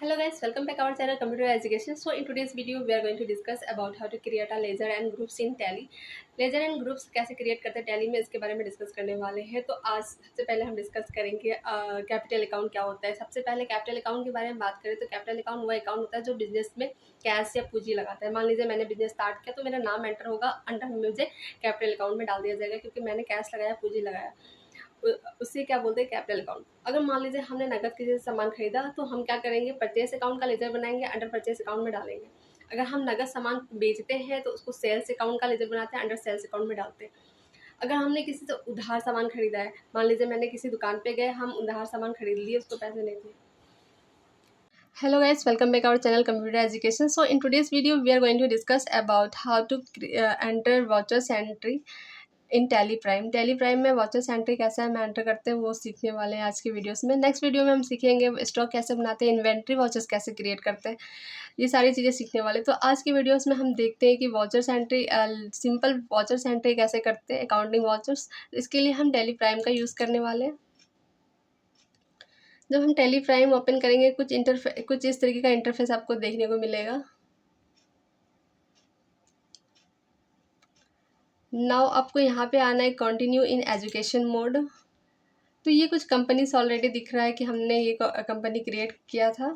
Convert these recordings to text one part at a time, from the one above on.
Hello guys, welcome back our channel Computer Education. So in today's video we are going to discuss about how to create a ledger and groups in Tally. Ledger and groups कैसे create करते हैं tally में, इसके बारे में discuss करने वाले हैं। तो आज सबसे पहले हम डिस्कस करेंगे कैपिटल अकाउंट क्या होता है। सबसे पहले कैपिटल अकाउंट के बारे में बात करें तो कैपिटल अकाउंट वो अकाउंट होता है जो बिजनेस में कैश या पूंजी लगाता है। मान लीजिए मैंने बिजनेस स्टार्ट किया तो मेरा नाम एंटर होगा, अंडर मुझे कैपिटल अकाउंट में डाल दिया जाएगा क्योंकि मैंने कैश लगाया, पूंजी लगाया। उससे क्या बोलते हैं, कैपिटल अकाउंट। अगर मान लीजिए हमने नकद किसी से सामान खरीदा तो हम क्या करेंगे, परचेस अकाउंट का लेजर बनाएंगे, अंडर परचेस अकाउंट में डालेंगे। अगर हम नगद सामान बेचते हैं तो उसको सेल्स अकाउंट का लेजर बनाते हैं, अंडर सेल्स अकाउंट में डालते हैं। अगर हमने किसी से उधार सामान खरीदा है, मान लीजिए मैंने किसी दुकान पे गए, हम उधार सामान खरीद लिए, उसको पैसे नहीं दिए। Hello guys, welcome back our channel Computer Education. So in today's video we are going to discuss about how to enter vouchers entry in tally prime. Tally prime में वॉचर्स एंट्री कैसे हम एंटर करते हैं वो सीखने वाले हैं आज की वीडियोस में। नेक्स्ट वीडियो में हम सीखेंगे स्टॉक कैसे बनाते हैं, इन्वेंट्री वॉचर्स कैसे क्रिएट करते हैं, ये सारी चीज़ें सीखने वाले। तो आज की वीडियोस में हम देखते हैं कि watchers entry, simple watchers entry कैसे करते हैं, अकाउंटिंग वॉचर्स। इसके लिए हम टैली प्राइम का यूज़ करने वाले हैं। जब हम टैली प्राइम ओपन करेंगे कुछ इस तरीके का इंटरफेस आपको देखने को मिलेगा। नाउ आपको यहाँ पे आना है कंटिन्यू इन एजुकेशन मोड। तो ये कुछ कंपनीज ऑलरेडी दिख रहा है कि हमने ये कंपनी क्रिएट किया था।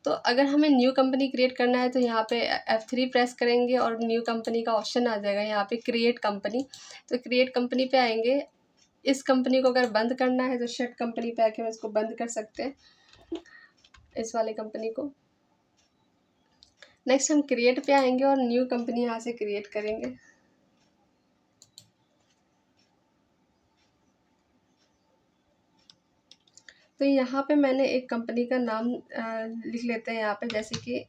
तो अगर हमें न्यू कंपनी क्रिएट करना है तो यहाँ पे F3 प्रेस करेंगे और न्यू कंपनी का ऑप्शन आ जाएगा यहाँ पे क्रिएट कंपनी। तो क्रिएट कंपनी पे आएंगे। इस कंपनी को अगर बंद करना है तो शट कंपनी पे आके हम इसको बंद कर सकते हैं, इस वाले कंपनी को। नेक्स्ट हम क्रिएट पे आएंगे और न्यू कंपनी यहाँ से क्रिएट करेंगे। तो यहाँ पे मैंने एक कंपनी का नाम लिख लेते हैं यहाँ पे, जैसे कि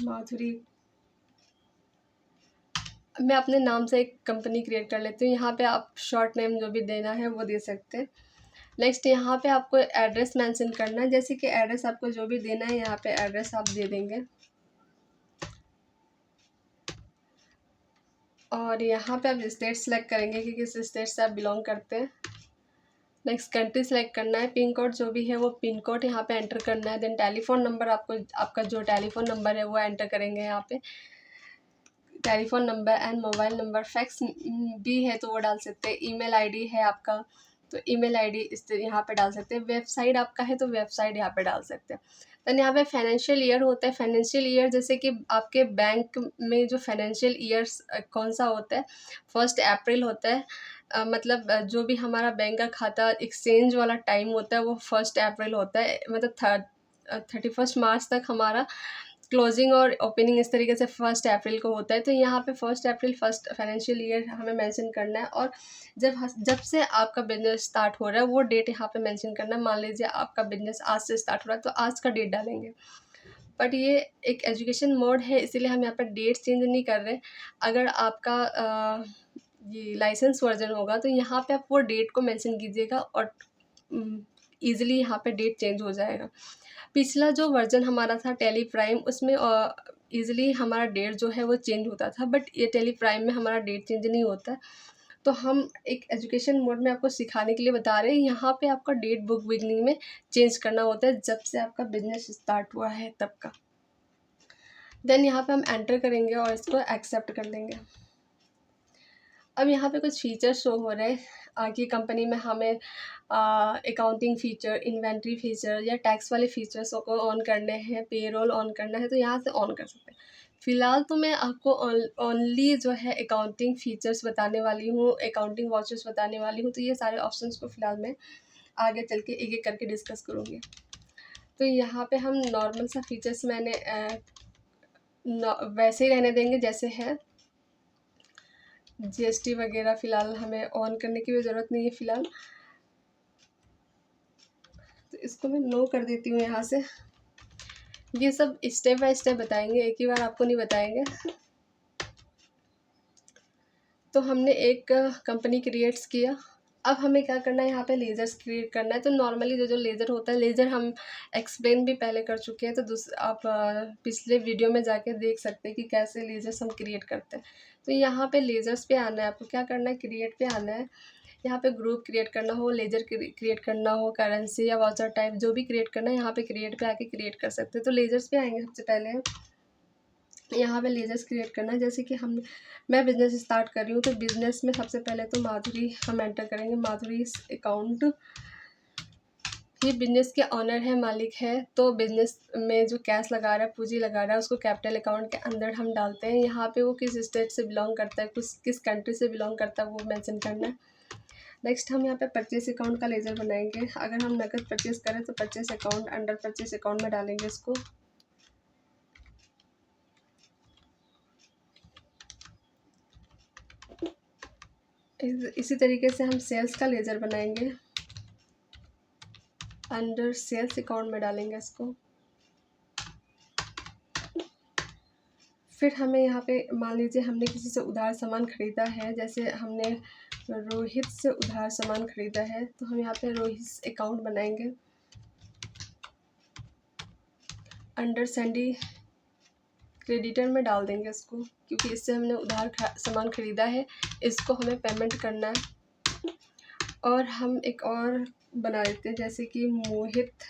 माधुरी। मैं अपने नाम से एक कंपनी क्रिएट कर लेती हूँ। यहाँ पे आप शॉर्ट नेम जो भी देना है वो दे सकते हैं। नेक्स्ट यहाँ पे आपको एड्रेस मेंशन करना है, जैसे कि एड्रेस आपको जो भी देना है यहाँ पे एड्रेस आप दे देंगे। और यहाँ पे आप स्टेट सेलेक्ट करेंगे कि किस स्टेट से आप बिलोंग करते हैं। नेक्स्ट कंट्री सेलेक्ट करना है। पिन कोड जो भी है वो पिन कोड यहाँ पे एंटर करना है। देन टेलीफोन नंबर आपका जो टेलीफोन नंबर है वो एंटर करेंगे यहाँ पे। Telephone number and mobile number, fax भी है तो वो डाल सकते हैं। ईमेल आईडी है आपका तो ईमेल आईडी इस यहाँ पे डाल सकते हैं। वेबसाइट आपका है तो वेबसाइट यहाँ पे डाल सकते हैं। देन यहाँ पे फाइनेंशियल ईयर होता है। फाइनेंशियल ईयर जैसे कि आपके बैंक में जो फाइनेंशियल ईयर्स कौन सा होता है, 1 अप्रैल होता है। मतलब जो भी हमारा बैंक का खाता एक्सचेंज वाला टाइम होता है वो 1 अप्रैल होता है। मतलब 31 मार्च तक हमारा क्लोजिंग और ओपनिंग इस तरीके से 1 अप्रैल को होता है। तो यहाँ पे 1 अप्रैल फर्स्ट फाइनेंशियल ईयर हमें मेंशन करना है। और जब से आपका बिजनेस स्टार्ट हो रहा है वो डेट यहाँ पे मेंशन करना है। मान लीजिए आपका बिजनेस आज से स्टार्ट हो रहा है तो आज का डेट डालेंगे। बट ये एक एजुकेशन मोड है इसीलिए हम यहाँ पर डेट चेंज नहीं कर रहे। अगर आपका ये लाइसेंस वर्जन होगा तो यहाँ पे आप वो डेट को मेंशन कीजिएगा और ईजिली यहाँ पे डेट चेंज हो जाएगा। पिछला जो वर्जन हमारा था टैली प्राइम उसमें ईजिली हमारा डेट जो है वो चेंज होता था, बट ये टैली प्राइम में हमारा डेट चेंज नहीं होता। तो हम एक एजुकेशन मोड में आपको सिखाने के लिए बता रहे हैं। यहाँ पे आपका डेट बुक बिगनिंग में चेंज करना होता है जब से आपका बिजनेस स्टार्ट हुआ है तब का। देन यहाँ पे हम एंटर करेंगे और इसको एक्सेप्ट कर लेंगे। अब यहाँ पे कुछ फीचर्स शो हो रहे हैं कि कंपनी में हमें अकाउंटिंग फ़ीचर, इन्वेंट्री फ़ीचर या टैक्स वाले फ़ीचर्स को ऑन करने हैं, पेरोल ऑन करना है तो यहाँ से ऑन कर सकते हैं। फ़िलहाल तो मैं आपको ओनली जो है अकाउंटिंग फ़ीचर्स बताने वाली हूँ, अकाउंटिंग वॉचर्स बताने वाली हूँ। तो ये सारे ऑप्शंस को फ़िलहाल मैं आगे चल के एक एक करके डिस्कस करूँगी। तो यहाँ पे हम नॉर्मल सा फीचर्स मैंने वैसे ही रहने देंगे जैसे है। GST वगैरह फ़िलहाल हमें ऑन करने की भी ज़रूरत नहीं है फ़िलहाल, तो इसको मैं नो कर देती हूँ यहाँ से। ये सब स्टेप बाय स्टेप बताएंगे, एक ही बार आपको नहीं बताएंगे। तो हमने एक कंपनी क्रिएट्स किया। अब हमें क्या करना है, यहाँ पे लेजर्स क्रिएट करना है। तो नॉर्मली जो लेज़र होता है, लेज़र हम एक्सप्लेन भी पहले कर चुके हैं, तो आप पिछले वीडियो में जाके देख सकते हैं कि कैसे लेजर्स हम क्रिएट करते हैं। तो यहाँ पे लेजर्स पे आना है, आपको क्या करना है, क्रिएट पे आना है। यहाँ पे ग्रुप क्रिएट करना हो, लेजर क्रिएट करना हो, करेंसी या वाउचर टाइप जो भी क्रिएट करना है यहाँ पे क्रिएट पे आके क्रिएट कर सकते हैं। तो लेजर्स पे आएंगे। सबसे पहले यहाँ पे लेजर्स क्रिएट करना है। जैसे कि मैं बिज़नेस स्टार्ट कर रही हूँ, तो बिज़नेस में सबसे पहले तो माधुरी हम एंटर करेंगे। माधुरी अकाउंट, ये बिज़नेस के ऑनर है, मालिक है। तो बिज़नेस में जो कैश लगा रहा है, पूंजी लगा रहा है, उसको कैपिटल अकाउंट के अंदर हम डालते हैं। यहाँ पे वो किस स्टेट से बिलोंग करता है, किस कंट्री से बिलोंग करता है, वो मेंशन करना है। नेक्स्ट हम यहाँ पे परचेस अकाउंट का लेजर बनाएंगे। अगर हम नकद परचेस करें तो purchase account under purchase account में डालेंगे इसको। इसी तरीके से हम सेल्स का लेजर बनाएंगे, अंडर सेल्स अकाउंट में डालेंगे इसको। फिर हमें यहाँ पे मान लीजिए हमने किसी से उधार सामान ख़रीदा है, जैसे हमने रोहित से उधार सामान ख़रीदा है, तो हम यहाँ पे रोहित अकाउंट बनाएंगे। अंडर सैंडी क्रेडिटर में डाल देंगे इसको, क्योंकि इससे हमने उधार सामान ख़रीदा है, इसको हमें पेमेंट करना है। और हम एक और बना देते हैं, जैसे कि मोहित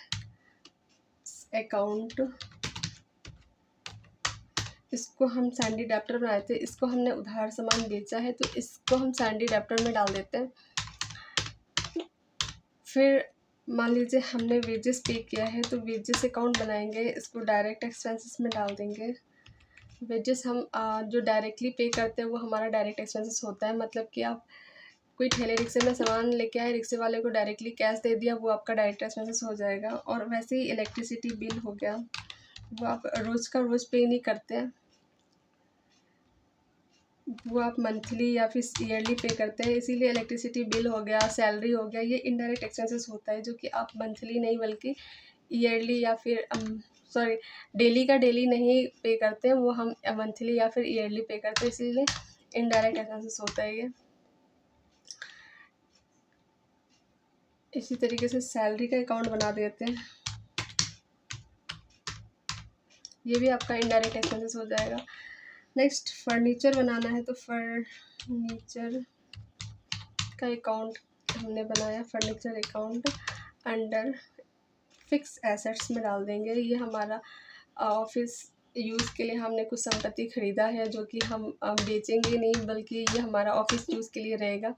अकाउंट, इसको हम सैंडी डेप्टर बना देते हैं। इसको हमने उधार सामान बेचा है, तो इसको हम सैंडी डेप्टर में डाल देते हैं। फिर मान लीजिए हमने वेजेस पे किया है, तो वेजेस अकाउंट बनाएंगे, इसको डायरेक्ट एक्सपेंसेस में डाल देंगे। वेजेस हम जो डायरेक्टली पे करते हैं वो हमारा डायरेक्ट एक्सपेंसेस होता है। मतलब कि आप कोई ठेले रिक्शे में सामान लेके आए, रिक्शे वाले को डायरेक्टली कैश दे दिया, वो आपका डायरेक्ट एक्सपेंसेस हो जाएगा। और वैसे ही इलेक्ट्रिसिटी बिल हो गया, वो आप रोज़ का रोज़ पे नहीं करते हैं, वो आप मंथली या फिर ईयरली पे करते हैं। इसीलिए इलेक्ट्रिसिटी बिल हो गया, सैलरी हो गया, ये इनडायरेक्ट एक्सपेंसेस होता है, जो कि आप मंथली नहीं बल्कि ईयरली या फिर डेली का डेली नहीं पे करते हैं, वो हम मंथली या फिर ईयरली पे करते हैं, इसीलिए इनडायरेक्ट एक्सपेंसेस होता है ये। इसी तरीके से सैलरी का अकाउंट बना देते हैं, ये भी आपका इनडायरेक्ट एक्सपेंसेस हो जाएगा। नेक्स्ट फर्नीचर बनाना है, तो फर्नीचर का अकाउंट हमने बनाया, furniture account under fix assets में डाल देंगे। ये हमारा ऑफिस यूज़ के लिए हमने कुछ संपत्ति ख़रीदा है, जो कि हम बेचेंगे नहीं, बल्कि ये हमारा ऑफिस यूज़ के लिए रहेगा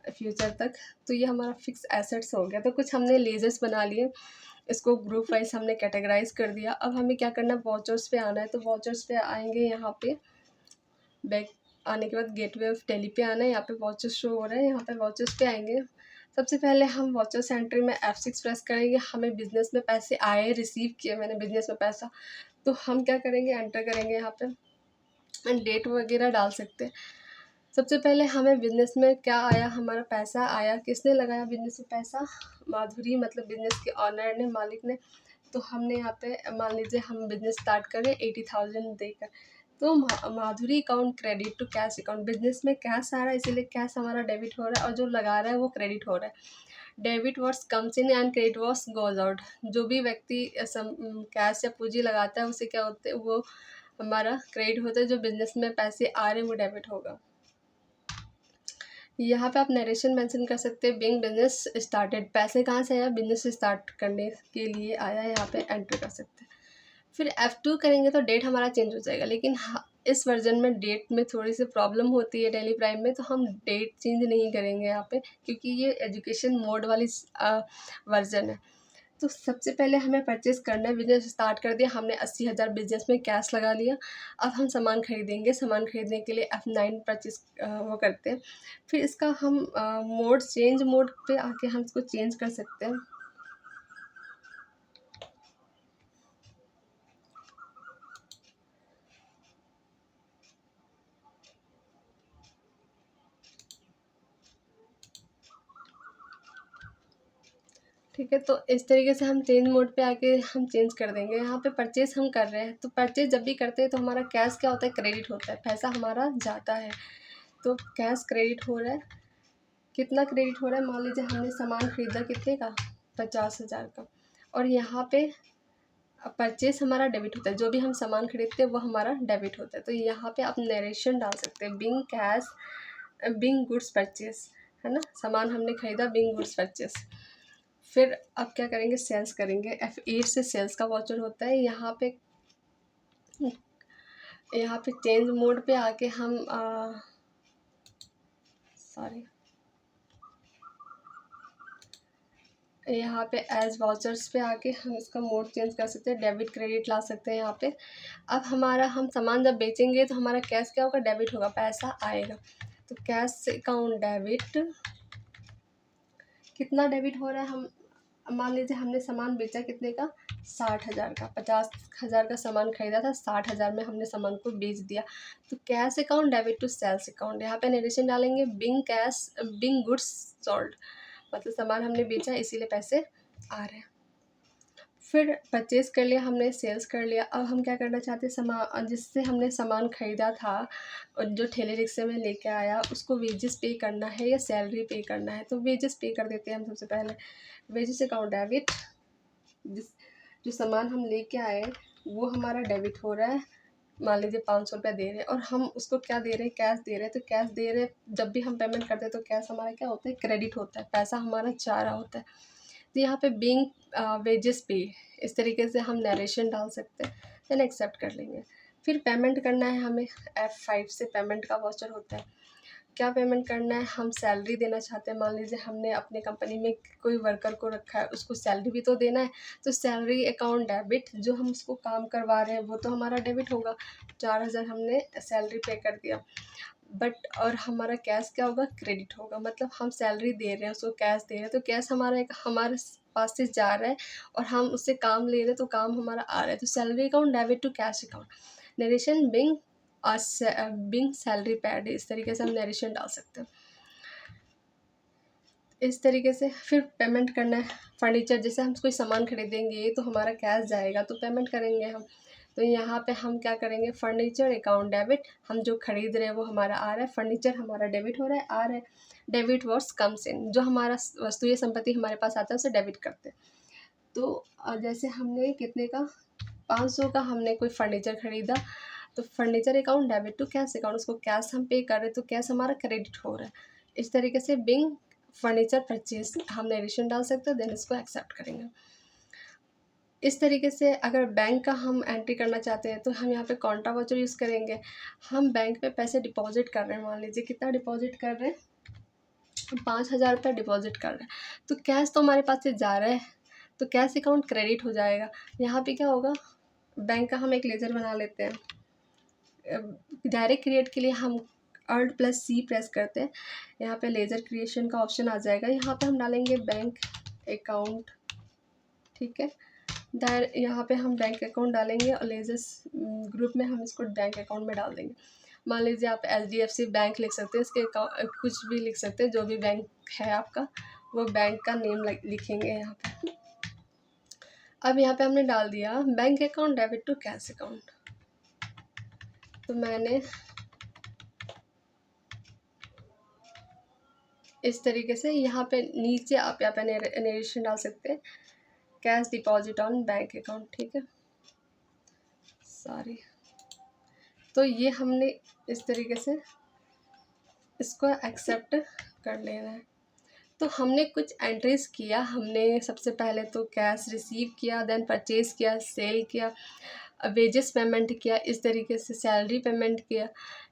फ्यूचर तक। तो ये हमारा फिक्स एसेट्स हो गया। तो कुछ हमने लेजर्स बना लिए, इसको ग्रुप वाइज हमने कैटेगराइज कर दिया। अब हमें क्या करना है, वाउचर्स पे आना है। तो वाउचर्स पे आएंगे, यहाँ पे बैक आने के बाद गेटवे ऑफ दिल्ली पे आना है। यहाँ पे वाउचर्स शो हो रहा है, यहाँ पे वाउचर्स पे आएंगे। सबसे पहले हम वाउचर्स एंट्री में F6 प्रेस करेंगे। हमें बिज़नेस में पैसे आए, रिसीव किए मैंने बिज़नेस में पैसा, तो हम क्या करेंगे, एंटर करेंगे। यहाँ पे डेट वगैरह डाल सकते हैं। सबसे पहले हमें बिज़नेस में क्या आया, हमारा पैसा आया, किसने लगाया बिज़नेस में पैसा, माधुरी, मतलब बिज़नेस के ऑनर ने, मालिक ने। तो हमने यहाँ पे मान लीजिए हम बिज़नेस स्टार्ट करें 80,000 देकर, तो Madhuri account credit to cash account, business में कैश आ रहा है इसीलिए कैश हमारा डेबिट हो रहा है, और जो लगा रहा है वो क्रेडिट हो रहा है। Debit words comes in and credit words goes out. जो भी व्यक्ति कैश या पूंजी लगाता है उसे क्या होता है, वो हमारा क्रेडिट होता है, जो बिज़नेस में पैसे आ रहे हैं वो डेबिट होगा। यहाँ पे आप नरेशन मेंशन कर सकते हैं, बिंग बिजनेस स्टार्टेड, पैसे कहाँ से आया, बिजनेस स्टार्ट करने के लिए आया, यहाँ पे एंटर कर सकते हैं। फिर F2 करेंगे तो डेट हमारा चेंज हो जाएगा, लेकिन इस वर्जन में डेट में थोड़ी सी प्रॉब्लम होती है टेली प्राइम में, तो हम डेट चेंज नहीं करेंगे यहाँ पे, क्योंकि ये एजुकेशन मोड वाली वर्जन है। तो सबसे पहले हमें परचेज़ करना है, बिज़नेस स्टार्ट कर दिया हमने, 80,000 बिज़नेस में कैश लगा लिया। अब हम सामान खरीदेंगे, सामान खरीदने के लिए F9 परचेज़ वो करते हैं। फिर इसका हम मोड चेंज मोड पे आके हम इसको चेंज कर सकते हैं। ठीक है, तो इस तरीके से हम चेंज मोड पे आके हम चेंज कर देंगे। यहाँ पे परचेज़ हम कर रहे हैं, तो परचेज़ जब भी करते हैं तो हमारा कैश क्या होता है, क्रेडिट होता है, पैसा हमारा जाता है। तो कैश क्रेडिट हो रहा है, कितना क्रेडिट हो रहा है, मान लीजिए हमने सामान खरीदा कितने का, 50,000 का, और यहाँ पे परचेस हमारा डेबिट होता है, जो भी हम सामान खरीदते हैं वो हमारा डेबिट होता है। तो यहाँ पे आप नरेशन डाल सकते हैं, बिंग गुड्स परचेस, है ना, सामान हमने खरीदा, बिंग गुड्स परचेस। फिर अब क्या करेंगे, सेल्स करेंगे। F8 से सेल्स का वाउचर होता है। यहाँ पे चेंज मोड पे आके हम सॉरी यहाँ पे एज वाउचर्स पे आके हम इसका मोड चेंज कर सकते हैं, डेबिट क्रेडिट ला सकते हैं यहाँ पे। अब हम सामान जब बेचेंगे तो हमारा कैश क्या होगा, डेबिट होगा, पैसा आएगा। तो कैश अकाउंट डेबिट, कितना डेबिट हो रहा है, हम मान लीजिए हमने सामान बेचा कितने का, 60,000 का, 50,000 का सामान खरीदा था, 60,000 में हमने सामान को बेच दिया। तो cash account debit to sales account, यहाँ पे नरेशन डालेंगे, बिंग गुड्स सोल्ड, मतलब सामान हमने बेचा इसीलिए पैसे आ रहे हैं। फिर परचेज़ कर लिया हमने, सेल्स कर लिया। अब हम क्या करना चाहते हैं, सामान जिससे हमने सामान ख़रीदा था और जो ठेले रिक्शे में लेके आया, उसको वेजेस पे करना है या सैलरी पे करना है। तो वेजेस पे कर देते हैं हम सबसे पहले। वेजेस अकाउंट डेबिट, जो सामान हम लेके आए वो हमारा डेबिट हो रहा है। मान लीजिए 500 रुपया दे रहे हैं और हम उसको क्या दे रहे हैं, कैश दे रहे हैं। तो कैश दे रहे हैं, जब भी हम पेमेंट करते हैं तो कैश हमारा क्या होता है, क्रेडिट होता है, पैसा हमारा जा रहा होता है। तो यहाँ पे बिंग वेजेस पे, इस तरीके से हम नरेशन डाल सकते हैं, देन एक्सेप्ट कर लेंगे। फिर पेमेंट करना है हमें, F5 से पेमेंट का वाउचर होता है। क्या पेमेंट करना है, हम सैलरी देना चाहते हैं। मान लीजिए हमने अपने कंपनी में कोई वर्कर को रखा है, उसको सैलरी भी तो देना है। तो सैलरी अकाउंट डेबिट, जो हम उसको काम करवा रहे हैं वो तो हमारा डेबिट होगा, 4,000 हमने सैलरी पे कर दिया। बट और हमारा कैश क्या होगा, क्रेडिट होगा। मतलब हम सैलरी दे रहे हैं, उसको कैश दे रहे हैं, तो कैश हमारे पास से जा रहा है और हम उससे काम ले रहे हैं, तो काम हमारा आ रहा है। तो salary account debit to cash account, narration being और बिंग सैलरी पैड, इस तरीके से हम नरेशन डाल सकते हैं। इस तरीके से फिर पेमेंट करना है। फर्नीचर, जैसे हम कोई सामान खरीदेंगे तो हमारा कैश जाएगा, तो पेमेंट करेंगे हम। तो यहाँ पे हम क्या करेंगे, फर्नीचर अकाउंट डेबिट, हम जो खरीद रहे हैं वो हमारा आ रहा है, फर्नीचर हमारा डेबिट हो रहा है, आ रहा है। डेबिट वर्स कम्स इन, जो हमारा वस्तु या संपत्ति हमारे पास आता है उसे डेबिट करते हैं। तो जैसे हमने कितने का, 500 का हमने कोई फर्नीचर खरीदा, तो furniture account debit to cash account, उसको कैश हम पे कर रहे हैं, तो कैश हमारा क्रेडिट हो रहा है। इस तरीके से बिंग फर्नीचर परचेज हम नरेशन डाल सकते हैं, देन इसको एक्सेप्ट करेंगे। इस तरीके से अगर बैंक का हम एंट्री करना चाहते हैं तो हम यहाँ पे कॉन्ट्रा वाउचर यूज़ करेंगे। हम बैंक में पैसे डिपॉजिट कर रहे हैं, मान लीजिए कितना डिपॉजिट कर रहे हैं, 5,000 रुपये डिपॉजिट कर रहे हैं। तो कैश तो हमारे पास से जा रहा है, तो कैश अकाउंट क्रेडिट हो जाएगा। यहाँ पे क्या होगा, बैंक का हम एक लेजर बना लेते हैं। डायरेक्ट क्रिएट के लिए हम Alt+C प्रेस करते हैं, यहाँ पे लेज़र क्रिएशन का ऑप्शन आ जाएगा। यहाँ पे हम डालेंगे बैंक अकाउंट, ठीक है। यहाँ पे हम बैंक अकाउंट डालेंगे और लेजर्स ग्रुप में हम इसको बैंक अकाउंट में डाल देंगे। मान लीजिए आप HDFC बैंक लिख सकते हैं, इसके कुछ भी लिख सकते हैं, जो भी बैंक है आपका वो बैंक का नेम लिखेंगे यहाँ पे। अब यहाँ पे हमने डाल दिया bank account debit to cash account. तो मैंने इस तरीके से यहाँ पे नीचे आप यहाँ पे नरेशन डाल सकते हैं, cash deposit on bank account, ठीक है, सॉरी। तो ये हमने इस तरीके से इसको एक्सेप्ट कर लेना है। तो हमने कुछ एंट्रीज किया, हमने सबसे पहले तो कैश रिसीव किया, देन परचेज़ किया, सेल किया, वेजेस पेमेंट किया, इस तरीके से सैलरी पेमेंट किया,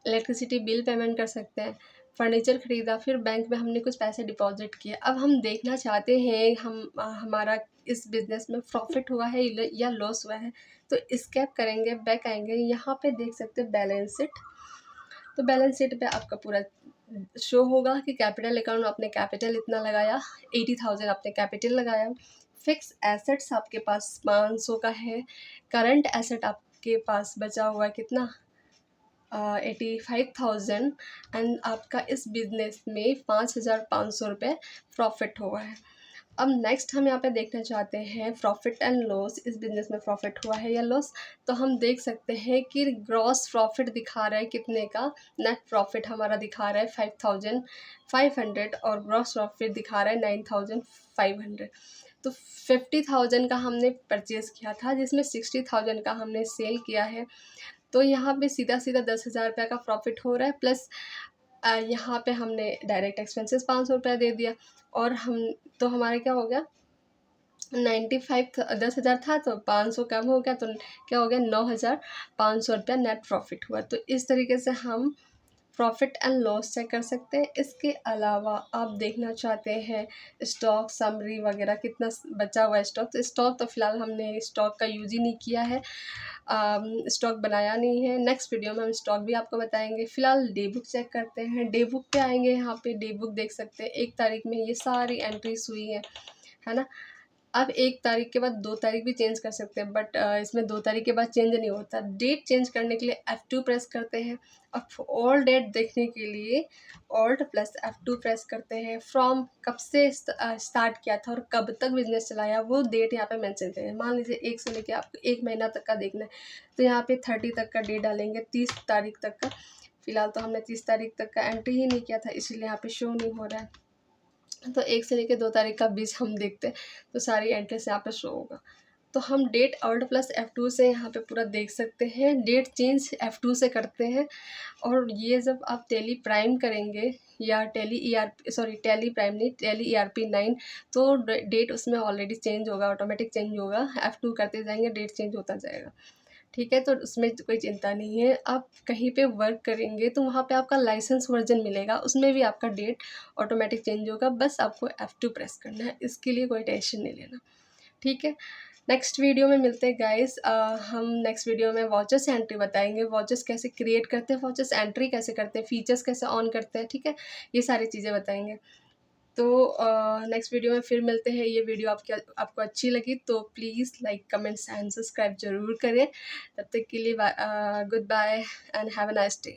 इलेक्ट्रिसिटी बिल पेमेंट कर सकते हैं, फर्नीचर ख़रीदा, फिर बैंक में हमने कुछ पैसे डिपॉजिट किए। अब हम देखना चाहते हैं हमारा इस बिज़नेस में प्रॉफिट हुआ है या लॉस हुआ है। तो स्केप करेंगे, बैक आएंगे, यहाँ पे देख सकते हैं बैलेंस शीट। तो बैलेंस शीट पे आपका पूरा शो होगा कि कैपिटल अकाउंट आपने कैपिटल इतना लगाया, 80,000 आपने कैपिटल लगाया। फिक्स एसेट्स आपके पास 500 का है। करंट एसेट आपके पास बचा हुआ है कितना, 85,000। एंड आपका इस बिज़नेस में 5,500 रुपये प्रॉफिट हुआ है। अब नेक्स्ट हम यहाँ पे देखना चाहते हैं प्रॉफिट एंड लॉस, इस बिज़नेस में प्रॉफिट हुआ है या लॉस। तो हम देख सकते हैं कि ग्रॉस प्रॉफिट दिखा रहा है कितने का, नेट प्रॉफिट हमारा दिखा रहा है 5,500 और ग्रॉस प्रॉफिट दिखा रहा है 9,500। तो 50,000 का हमने परचेज़ किया था, जिसमें 60,000 का हमने सेल किया है। तो यहाँ पे सीधा सीधा 10,000 रुपये का प्रॉफिट हो रहा है, प्लस यहाँ पे हमने डायरेक्ट एक्सपेंसेस 500 रुपया दे दिया, और तो हमारा क्या हो गया, 95 10,000 था तो 500 कम हो गया, तो क्या हो गया, 9,500 रुपया नेट प्रॉफिट हुआ। तो इस तरीके से हम प्रॉफिट एंड लॉस चेक कर सकते हैं। इसके अलावा आप देखना चाहते हैं स्टॉक समरी वगैरह कितना बचा हुआ है स्टॉक, तो स्टॉक तो फ़िलहाल हमने स्टॉक का यूज़ ही नहीं किया है, स्टॉक बनाया नहीं है। नेक्स्ट वीडियो में हम स्टॉक भी आपको बताएंगे। फ़िलहाल डे बुक चेक करते हैं। डे बुक पे आएंगे, यहाँ पे डे बुक देख सकते हैं 1 तारीख में ये सारी एंट्रीज हुई है ना। अब 1 तारीख के बाद 2 तारीख भी चेंज कर सकते हैं, बट इसमें 2 तारीख के बाद चेंज नहीं होता। डेट चेंज करने के लिए F2 प्रेस करते हैं, अब ऑल डेट देखने के लिए ऑल्ट प्लस F2 प्रेस करते हैं। फ्रॉम कब से स्टार्ट किया था और कब तक बिजनेस चलाया वो डेट यहाँ पे मेंशन करें। मान लीजिए 1 से लेके आपको 1 महीना तक का देखना है, तो यहाँ पे 30 तक का डेट डालेंगे, 30 तारीख तक का। फ़िलहाल तो हमने 30 तारीख तक का एंट्री ही नहीं किया था, इसलिए यहाँ पे शो नहीं हो रहा है। तो 1 से लेके 2 तारीख का बीच हम देखते हैं, तो सारी एंट्रीज यहाँ पे शो होगा। तो हम डेट ऑल्ट प्लस F2 से यहाँ पे पूरा देख सकते हैं। डेट चेंज F2 से करते हैं, और ये जब आप टैली प्राइम करेंगे या टैली प्राइम नहीं, टैली ERP9, तो डेट उसमें ऑलरेडी चेंज होगा, ऑटोमेटिक चेंज होगा। F2 करते जाएंगे, डेट चेंज होता जाएगा, ठीक है। तो उसमें कोई चिंता नहीं है। आप कहीं पे वर्क करेंगे तो वहाँ पे आपका लाइसेंस वर्जन मिलेगा, उसमें भी आपका डेट ऑटोमेटिक चेंज होगा, बस आपको F2 प्रेस करना है, इसके लिए कोई टेंशन नहीं लेना, ठीक है। नेक्स्ट वीडियो में मिलते हैं गाइस। हम नेक्स्ट वीडियो में वॉचेस एंट्री बताएंगे, वॉचेस कैसे क्रिएट करते हैं, वॉचेस एंट्री कैसे करते हैं, फीचर्स कैसे ऑन करते हैं, ठीक है, ये सारी चीज़ें बताएंगे। तो नेक्स्ट वीडियो में फिर मिलते हैं। ये वीडियो आपको अच्छी लगी तो please like comments and subscribe ज़रूर करें। तब तक के लिए goodbye and have a nice day.